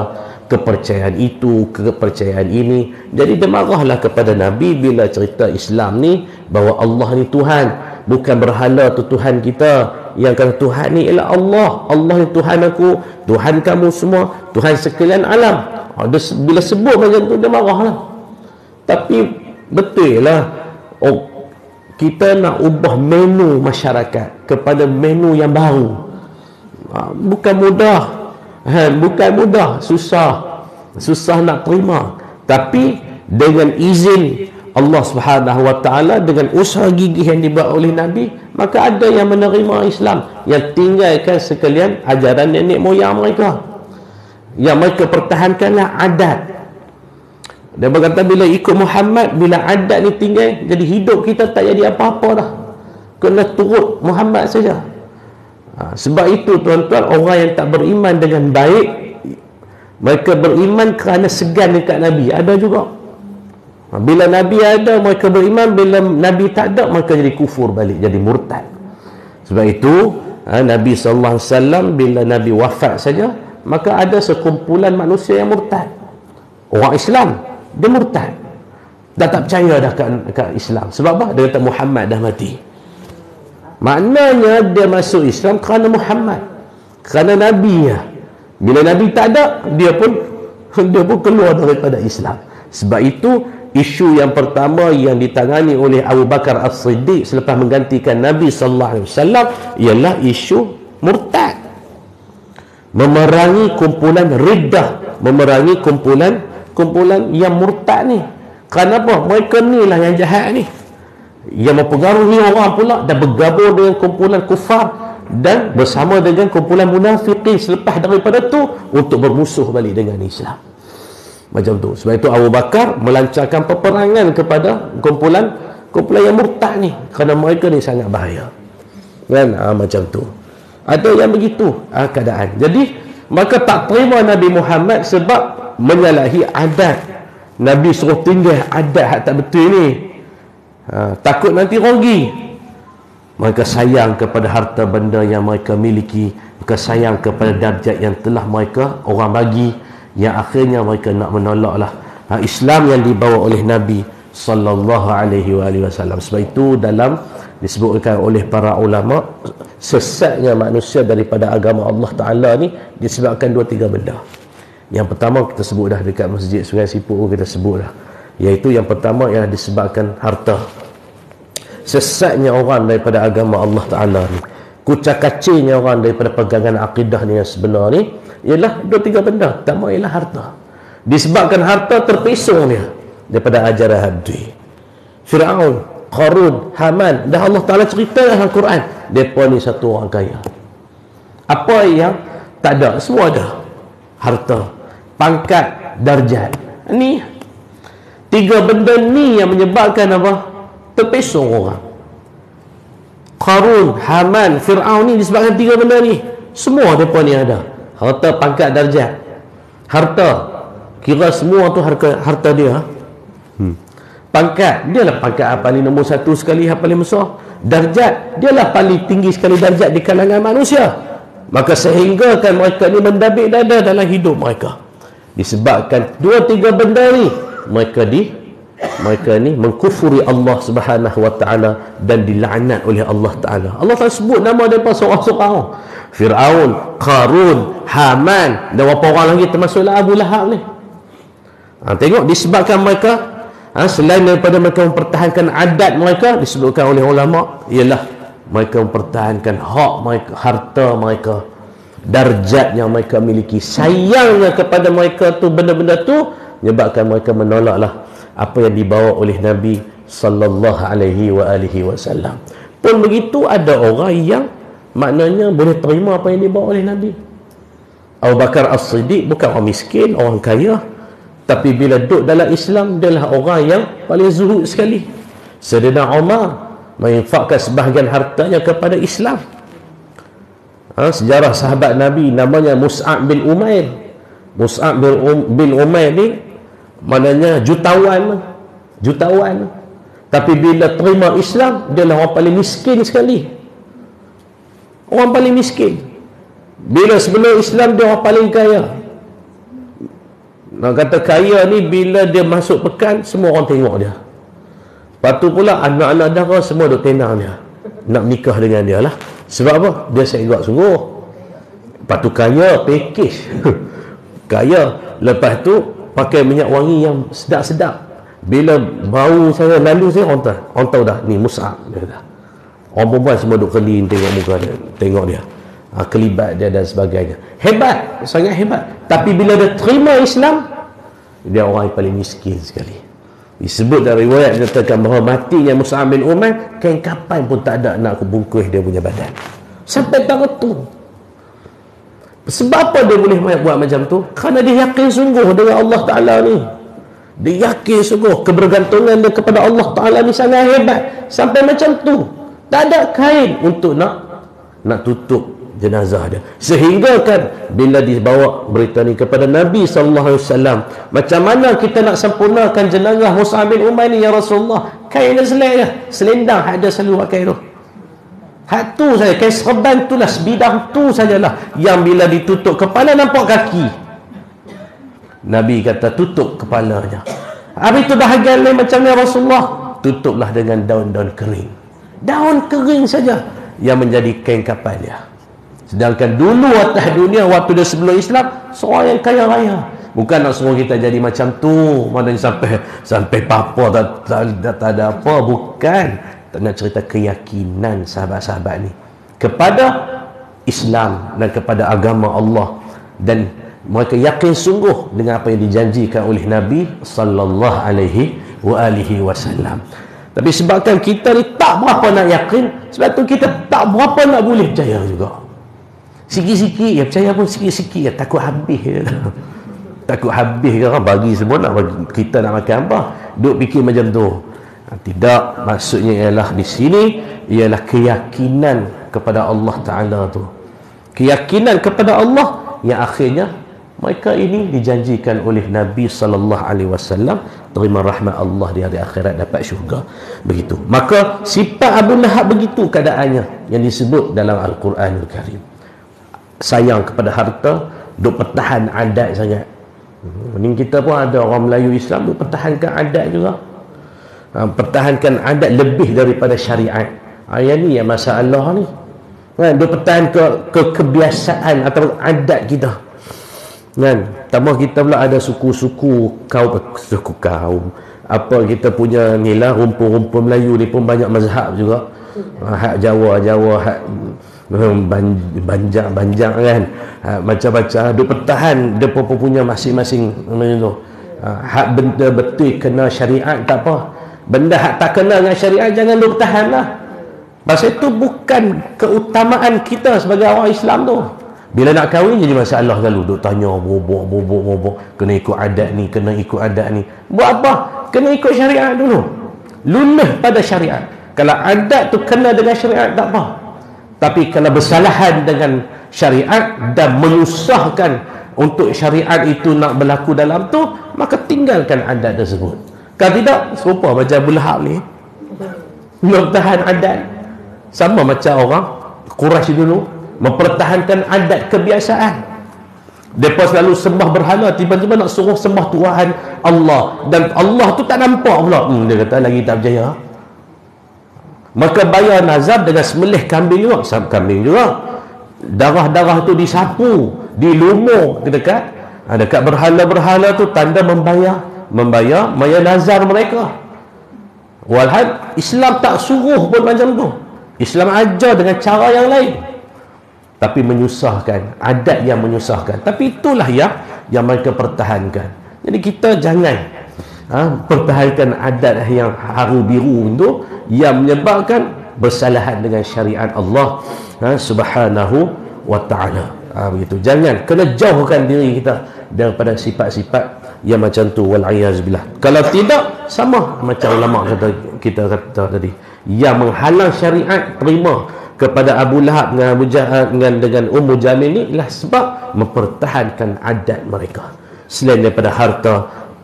kepercayaan itu, kepercayaan ini. Jadi dia marahlah kepada Nabi bila cerita Islam ni, bahawa Allah ni Tuhan, bukan berhala tu Tuhan kita. Yang kata Tuhan ni ialah Allah. Allah ni Tuhan aku, Tuhan kamu semua, Tuhan sekalian alam. Bila sebut macam tu dia marahlah. Tapi betul lah, kita nak ubah menu masyarakat kepada menu yang baru. Bukan mudah, bukan mudah, susah nak terima. Tapi dengan izin Allah Subhanahu wa taala, dengan usaha gigih yang dibuat oleh Nabi, maka ada yang menerima Islam, yang tinggalkan sekalian ajaran nenek moyang mereka, yang mereka pertahankanlah adat. Dia berkata bila ikut Muhammad, bila adat ni tinggal, jadi hidup kita tak jadi apa-apa dah, kena turut Muhammad saja. Sebab itu tuan-tuan, orang yang tak beriman dengan baik, mereka beriman kerana segan dekat Nabi, ada juga. Bila Nabi ada, mereka beriman. Bila Nabi tak ada, mereka jadi kufur balik, jadi murtad. Sebab itu Nabi SAW bila Nabi wafat saja, maka ada sekumpulan manusia yang murtad. Orang Islam, dia murtad, dah tak percaya dah ke Islam. Sebab apa? Dia kata Muhammad dah mati. Maknanya dia masuk Islam kerana Muhammad, kerana Nabi ya. Bila Nabi tak ada, dia pun keluar daripada Islam. Sebab itu isu yang pertama yang ditangani oleh Abu Bakar As-Siddiq selepas menggantikan Nabi sallallahu alaihi wasallam ialah isu murtad. Memerangi kumpulan riddah, memerangi kumpulan yang murtad ni. Kenapa? Mereka ni lah yang jahat ni, yang mempengaruhi orang pula dan bergabung dengan kumpulan kufar dan bersama dengan kumpulan munafiqin selepas daripada tu untuk bermusuh balik dengan Islam. Macam tu. Sebab itu Abu Bakar melancarkan peperangan kepada kumpulan yang murtad ni, kerana mereka ni sangat bahaya. Kan? Macam tu. Ada yang begitu keadaan. Jadi maka tak terima Nabi Muhammad sebab menyalahi adat. Nabi suruh tinggal adat hak tak betul ni. Takut nanti rugi. mereka sayang kepada harta benda yang mereka miliki, mereka sayang kepada darjat yang telah mereka orang bagi, yang akhirnya mereka nak menolaklah Islam yang dibawa oleh Nabi sallallahu alaihi wasallam. Sebab itu dalam disebutkan oleh para ulama, sesatnya manusia daripada agama Allah Ta'ala ni disebabkan 2-3 benda. Yang pertama kita sebut dah dekat masjid Sungai Siput, kita sebut dah, iaitu yang pertama ialah disebabkan harta. Sesatnya orang daripada agama Allah Ta'ala ni, kucak-kacirnya orang daripada pegangan akidah ni yang sebenar ni, ialah 2-3 benda. Pertama ialah harta. Disebabkan harta terpesong dia daripada ajaran hadis. Firaun, Qarun, Haman, dah Allah Ta'ala cerita dalam Quran, mereka ni satu orang kaya. Apa yang tak ada, semua ada. Harta, pangkat, darjat. Ni 3 benda ni yang menyebabkan apa? Terpesong orang. Qarun, Haman, Firaun ni disebabkan 3 benda ni. Semua mereka ni ada. Harta, pangkat, darjat. Harta, kira semua tu harta dia. Pangkat, dia lah pangkat paling nombor 1 sekali, paling besar. Darjat, dia lah paling tinggi sekali darjat di kalangan manusia. Maka sehingga kan mereka ni mendabik dada dalam hidup mereka. Disebabkan 2-3 benda ni, mereka ni mengkufuri Allah Subhanahu wa Ta'ala dan dilaknat oleh Allah Ta'ala. Allah Ta'ala sebut nama mereka seorang-seorang. Firaun, Qarun, Haman, dan beberapa orang lagi termasuklah Abu Lahab ni. Tengok, disebabkan mereka selain daripada mereka mempertahankan adat mereka, disebutkan oleh ulama, ialah mereka mempertahankan hak mereka, harta mereka, darjat yang mereka miliki. Sayangnya kepada mereka tu, benda-benda tu menyebabkan mereka menolaklah apa yang dibawa oleh Nabi sallallahu alaihi wasallam. Pun begitu, ada orang yang maknanya boleh terima apa yang dibawa oleh Nabi. Abu Bakar As-Siddiq bukan orang miskin, orang kaya, tapi bila duduk dalam Islam, dia lah orang yang paling zuhud sekali. Sayyidina Umar menginfakkan sebahagian hartanya kepada Islam. Sejarah sahabat Nabi namanya Mus'ab bin Umair. Mus'ab bin Umair ni maknanya jutawan. Tapi bila terima Islam, dia lah orang paling miskin sekali. Orang paling miskin. Bila sebelum Islam, dia orang paling kaya. Nak kata kaya ni, bila dia masuk pekan, semua orang tengok dia. Lepas tu pula anak-anak dara semua duk tenang dia, nak nikah dengan dia lah. Sebab apa? Dia segak sungguh. Lepas tu kaya, package. Kaya. Lepas tu pakai minyak wangi yang sedap-sedap. Bila bau saya lalu, saya orang tahu dah, ni Mus'ab, dia kata. Orang perempuan semua duk kelin tengok muka dia, tengok dia, kelibat dia dan sebagainya. Hebat, sangat hebat. Tapi bila dia terima Islam, dia orang yang paling miskin sekali. Disebut dalam riwayat, dikatakan bahawa matinya Mus'ab bin Umair, kain kapan pun tak ada nak bungkus dia punya badan. Sampai tahun tu. Sebab apa dia boleh buat macam tu? Kerana dia yakin sungguh dengan Allah Ta'ala ni. Dia yakin sungguh kebergantungan dia kepada Allah Ta'ala ni sangat hebat. Sampai macam tu, tak ada kain untuk nak tutup jenazah dia. Sehingga kan bila dibawa berita ni kepada Nabi SAW, macam mana kita nak sempurnakan jenazah Mus'ab bin Umair ni ya Rasulullah? Kain dia selendang ada selalu pakai tu. Hak tu saja, kain serban tu lah, sebidang tu sajalah yang bila ditutup kepala nampak kaki. Nabi kata tutup kepalanya. Habis tu bahagian lain macam ni Rasulullah, tutuplah dengan daun-daun kering. Daun kering saja yang menjadi kain kafan dia. Sedangkan dulu atas dunia, waktu dia sebelum Islam, seorang yang kaya raya. Bukan nak suruh kita jadi macam tu, maknanya sampai papa tak ada apa. Bukan. Tak nak cerita keyakinan sahabat-sahabat ni kepada Islam dan kepada agama Allah, dan mereka yakin sungguh dengan apa yang dijanjikan oleh Nabi sallallahu alaihi wasallam. Tapi sebabkan kita ni tak berapa nak yakin, sebab tu kita tak berapa nak boleh percaya juga. Sikit-sikit ya percaya pun, sikit-sikit ya takut habis je. Takut habis ke orang bagi semua, nak bagi kita nak makan apa, duk fikir macam tu. Tidak, maksudnya ialah di sini ialah keyakinan kepada Allah Ta'ala tu. Keyakinan kepada Allah yang akhirnya mereka ini dijanjikan oleh Nabi sallallahu alaihi wasallam terima rahmat Allah di hari akhirat, dapat syurga. Begitu. Maka sifat Abu Lahab begitu keadaannya yang disebut dalam Al-Quranul Karim. Sayang kepada harta, duk pertahan adat sangat. Ini kita pun ada orang Melayu Islam duk pertahankan adat juga. Pertahankan adat lebih daripada syariat. Yang ni yang masalah ni. Duk pertahan ke kebiasaan atau adat kita. Kan, tambah kita pula ada suku kaum apa kita punya ni lah, rumpun-rumpun Melayu ni pun banyak mazhab juga. Hak Jawa hak banjang kan, macam-macam duk pertahan depa punya masing-masing tu. Hak benda betul kena syariat tak apa, benda hak tak kena dengan syariat jangan duk pertahan lah. Pasal itu bukan keutamaan kita sebagai orang Islam tu. Bila nak kahwin jadi masalah selalu. Duk tanya bobok. Kena ikut adat ni, kena ikut adat ni. Buat apa? Kena ikut syariat dulu. Lunas pada syariat. Kalau adat tu kena dengan syariat tak apa. Tapi kalau bersalahan dengan syariat dan menyusahkan untuk syariat itu nak berlaku dalam tu, maka tinggalkan adat tersebut. Kalau tidak, serupa macam Abu Lahab ni. Nak tahan adat. Sama macam orang Quraisy dulu mempertahankan adat kebiasaan. Mereka selalu sembah berhala, tiba-tiba nak suruh sembah Tuhan Allah, dan Allah tu tak nampak pula. Dia kata lagi tak berjaya. Maka bayar nazar dengan sembelih kambing juga. Kambing juga. Darah-darah tu disapu, dilumur dekat berhala-berhala tu, tanda membayar nazar mereka. Walhal Islam tak suruh pun macam tu. Islam ajar dengan cara yang lain, tapi menyusahkan, adat yang menyusahkan. Tapi itulah yang mereka pertahankan. Jadi kita jangan pertahankan adat yang haru biru itu yang menyebabkan bersalahan dengan syariat Allah subhanahu wa ta'ala. Begitu. Jangan, kena jauhkan diri kita daripada sifat-sifat yang macam tu, wal'iyazbillah. Kalau tidak, sama macam ulama kita kata tadi, yang menghalang syariat terima kepada Abu Lahab dengan Ummu Jamil ni ialah sebab mempertahankan adat mereka. Selain daripada harta,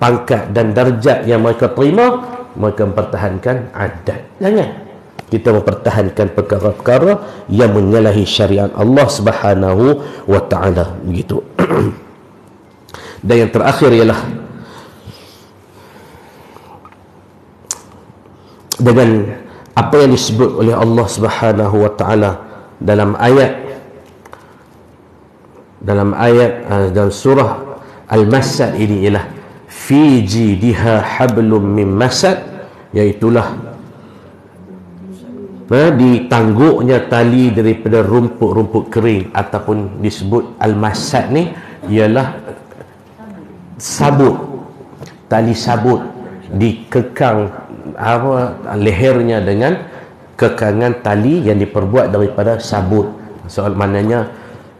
pangkat dan darjat yang mereka terima, mereka mempertahankan adat. Jangan kita mempertahankan perkara-perkara yang menyalahi syariat Allah Subhanahu wa ta'ala. Begitu. Dan yang terakhir ialah dengan apa yang disebut oleh Allah Subhanahu wa ta'ala dalam dalam surah Al-Masad ini ialah fi jidha hablum min masad, iaitulah di tangguknya tali daripada rumput-rumput kering, ataupun disebut Al-Masad ni ialah sabut, tali sabut dikekang lehernya dengan kekangan tali yang diperbuat daripada sabut. Soal maknanya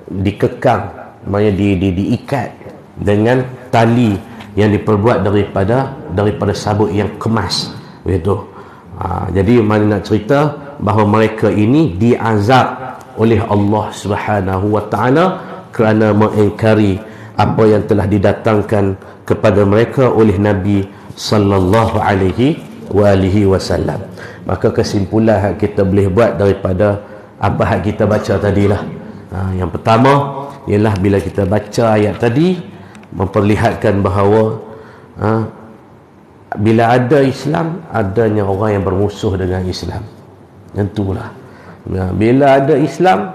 dikekang, maknanya diikat dengan tali yang diperbuat daripada sabut yang kemas, begitu. Jadi mana nak cerita bahawa mereka ini diazab oleh Allah Subhanahu wa ta'ala kerana mengingkari apa yang telah didatangkan kepada mereka oleh Nabi sallallahu alaihi wasallam. Maka kesimpulan yang kita boleh buat daripada apa yang kita baca tadilah, yang pertama ialah bila kita baca ayat tadi memperlihatkan bahawa bila ada Islam, adanya orang yang bermusuh dengan Islam. Tentulah bila ada Islam,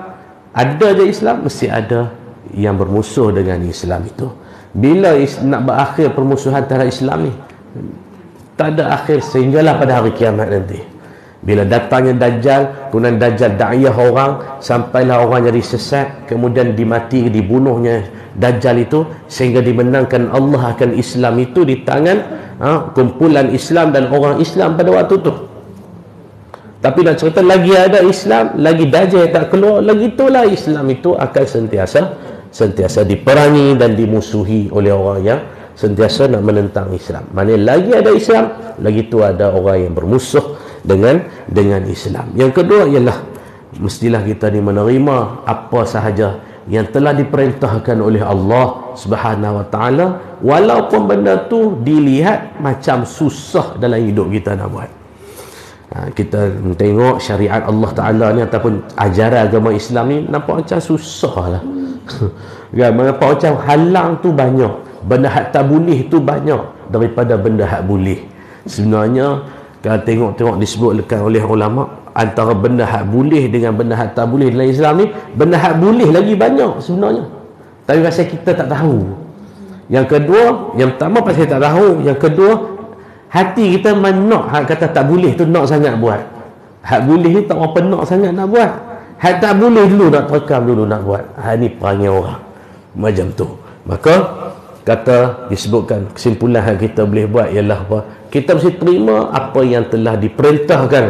ada je Islam, mesti ada yang bermusuh dengan Islam itu. Bila nak berakhir permusuhan terhadap Islam ni, tak ada akhir sehinggalah pada hari kiamat nanti. Bila datangnya Dajjal, kemudian Dajjal da'iyah orang, sampailah orang jadi sesat, kemudian dimati, dibunuhnya Dajjal itu, sehingga dimenangkan Allah akan Islam itu di tangan kumpulan Islam dan orang Islam pada waktu itu. Tapi nak cerita lagi ada Islam, lagi Dajjal tak keluar, lagi itulah Islam itu akan sentiasa diperangi dan dimusuhi oleh orang yang sentiasa nak menentang Islam. Maknanya lagi ada Islam, lagi tu ada orang yang bermusuh dengan Islam. Yang kedua ialah mestilah kita ni menerima apa sahaja yang telah diperintahkan oleh Allah Subhanahu wa taala, walaupun benda tu dilihat macam susah dalam hidup kita nak buat. Kita tengok syariat Allah Taala ni ataupun ajaran agama Islam ni nampak macam susah lah. Kan, nampak macam halang tu banyak, benda hak tak boleh tu banyak daripada benda hak boleh. Sebenarnya kalau tengok disebutkan oleh ulama, antara benda hak boleh dengan benda hak tak boleh dalam Islam ni, benda hak boleh lagi banyak sebenarnya, tapi pasal kita tak tahu. Yang kedua, yang pertama pasal tak tahu, yang kedua hati kita nak hak kata tak boleh tu nak sangat buat. Hak boleh ni tak apa nak sangat nak buat. Hak tak boleh dulu nak terekam dulu nak buat. Ni perangai orang macam tu. Maka kata disebutkan kesimpulan yang kita boleh buat ialah apa? Kita mesti terima apa yang telah diperintahkan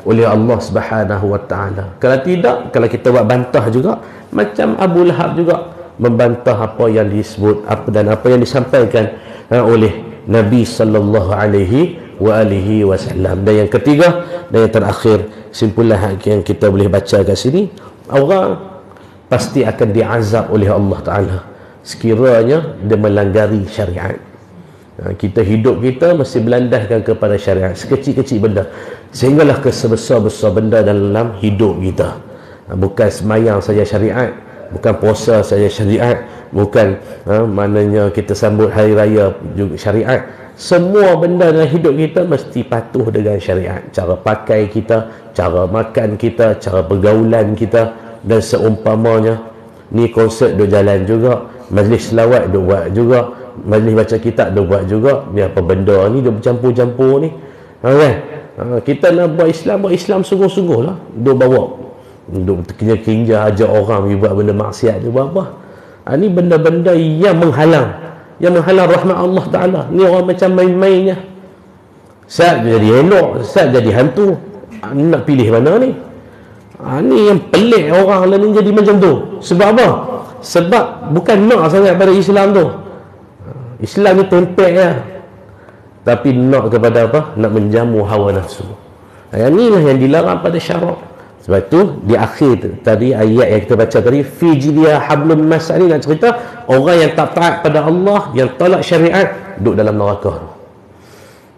oleh Allah Subhanahu wa taala. Kalau tidak, kalau kita buat bantah juga, macam Abu Lahab juga membantah apa yang disebut dan apa yang disampaikan oleh Nabi sallallahu alaihi wasallam. Dan yang ketiga dan yang terakhir, kesimpulan yang kita boleh baca kat sini, orang pasti akan diazab oleh Allah Taala sekiranya dia melanggari syariat. Kita hidup kita mesti berlandaskan kepada syariat, sekecil-kecil benda sehinggalah ke sebesar-besar benda dalam hidup kita. Bukan semayang saja syariat, bukan puasa saja syariat, bukan maknanya kita sambut hari raya juga syariat. Semua benda dalam hidup kita mesti patuh dengan syariat. Cara pakai kita, cara makan kita, cara pergaulan kita dan seumpamanya. Ni konsert duk jalan juga, majlis selawat duk buat juga, majlis baca kitab duk buat juga. Ni apa benda ni duk bercampur-campur ni, kan? Kita nak buat Islam sungguh-sungguh lah. Duk bawa, duk kinja-kinja ajak orang pergi buat benda maksiat tu buat apa? Ni benda-benda yang menghalang rahmat Allah Ta'ala. Ni orang macam main-mainnya. Saat jadi elok, saat jadi hantu. Nak pilih mana ni? Ni yang pelik orang lain jadi macam tu. Sebab apa? Sebab bukan nak sangat pada Islam tu. Islam ni tempek ya, tapi nak kepada apa? Nak menjamu hawa nafsu. Inilah yang dilarang pada syarak. Sebab tu di akhir tadi ayat yang kita baca tadi, fi jidiyah hablum mas, ni nak cerita orang yang tak taat pada Allah, yang tolak syariat, duduk dalam neraka.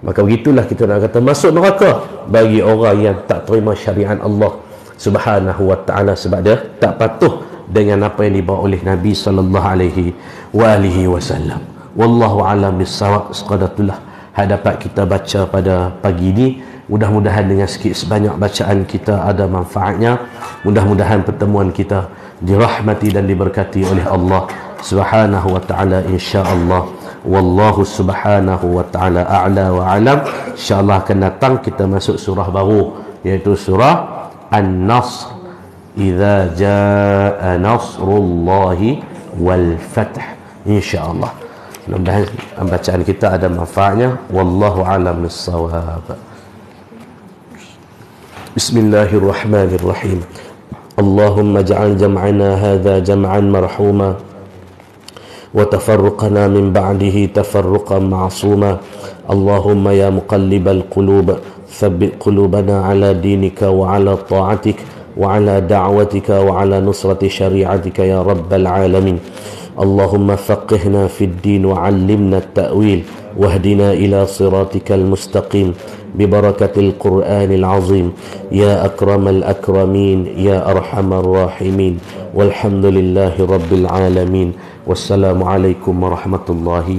Maka begitulah kita nak kata masuk neraka bagi orang yang tak terima syariat Allah Subhanahu wa taala, sebab dia tak patuh dengan apa yang dibawa oleh Nabi sallallahu alaihi wasallam. Wallahu a'lam bissawab. Sekadatulah hadapat kita baca pada pagi ini. Mudah-mudahan dengan sikit sebanyak bacaan kita ada manfaatnya. Mudah-mudahan pertemuan kita dirahmati dan diberkati oleh Allah Subhanahu wa taala, insya-Allah. Wallahu subhanahu wa ta'ala a'la wa alam. InsyaAllah akan datang kita masuk surah baru, iaitu surah An-Nasr. Idza jaa nasrullahi wal fath, insya-Allah. Mudah-mudahan bacaan kita ada manfaatnya. Wallahu a'lam bis-shawab. Bismillahirrahmanirrahim. Allahumma ja'al jam'ana hadha jam'an marhuma وتفرقنا من بعده تفرقا معصوما. اللهم يا مقلب القلوب ثبت قلوبنا على دينك وعلى طاعتك وعلى دعوتك وعلى نصرة شريعتك يا رب العالمين. اللهم فقهنا في الدين وعلمنا التأويل واهدنا إلى صراطك المستقيم ببركة القرآن العظيم يا أكرم الأكرمين يا أرحم الراحمين. والحمد لله رب العالمين. Wassalamualaikum warahmatullahi